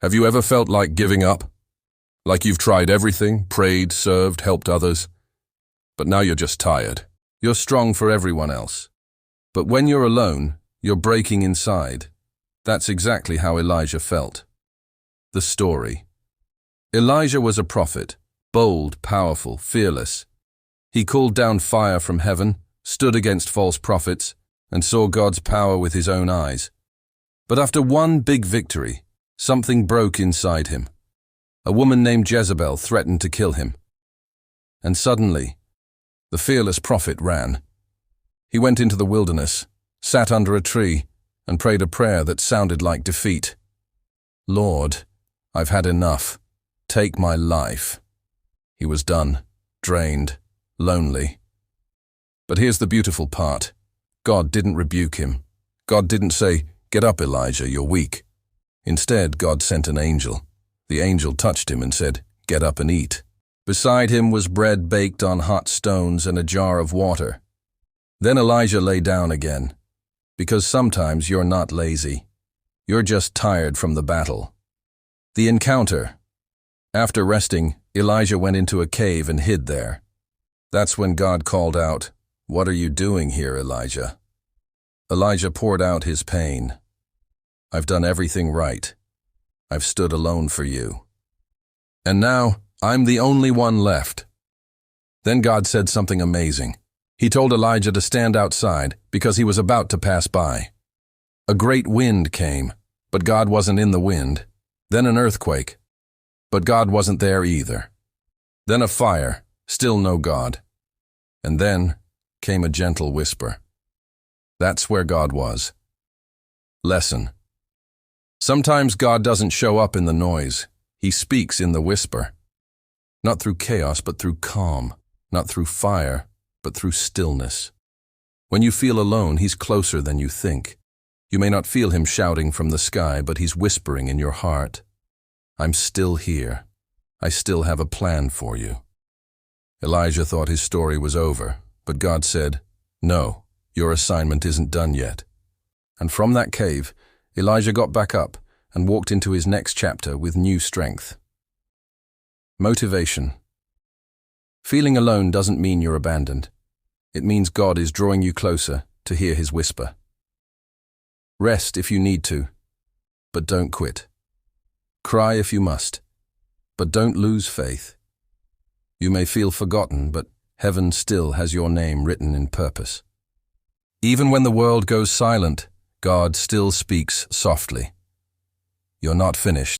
Have you ever felt like giving up? Like you've tried everything, prayed, served, helped others, but now you're just tired. You're strong for everyone else. But when you're alone, you're breaking inside. That's exactly how Elijah felt. The story. Elijah was a prophet, bold, powerful, fearless. He called down fire from heaven, stood against false prophets, and saw God's power with his own eyes. But after one big victory, something broke inside him. A woman named Jezebel threatened to kill him. And suddenly, the fearless prophet ran. He went into the wilderness, sat under a tree, and prayed a prayer that sounded like defeat. Lord, I've had enough. Take my life. He was done, drained, lonely. But here's the beautiful part. God didn't rebuke him. God didn't say, "Get up, Elijah, you're weak." Instead, God sent an angel. The angel touched him and said, "Get up and eat." Beside him was bread baked on hot stones and a jar of water. Then Elijah lay down again, because sometimes you're not lazy. You're just tired from the battle. The encounter. After resting, Elijah went into a cave and hid there. That's when God called out, "What are you doing here, Elijah?" Elijah poured out his pain. "I've done everything right. I've stood alone for you. And now, I'm the only one left." Then God said something amazing. He told Elijah to stand outside because he was about to pass by. A great wind came, but God wasn't in the wind. Then an earthquake, but God wasn't there either. Then a fire, still no God. And then came a gentle whisper. That's where God was. Lesson. Sometimes God doesn't show up in the noise. He speaks in the whisper. Not through chaos, but through calm. Not through fire, but through stillness. When you feel alone, he's closer than you think. You may not feel him shouting from the sky, but he's whispering in your heart. I'm still here. I still have a plan for you. Elijah thought his story was over, but God said, "No, your assignment isn't done yet." And from that cave, Elijah got back up and walked into his next chapter with new strength. Motivation. Feeling alone doesn't mean you're abandoned. It means God is drawing you closer to hear his whisper. Rest if you need to, but don't quit. Cry if you must, but don't lose faith. You may feel forgotten, but heaven still has your name written in purpose. Even when the world goes silent, God still speaks softly. You're not finished.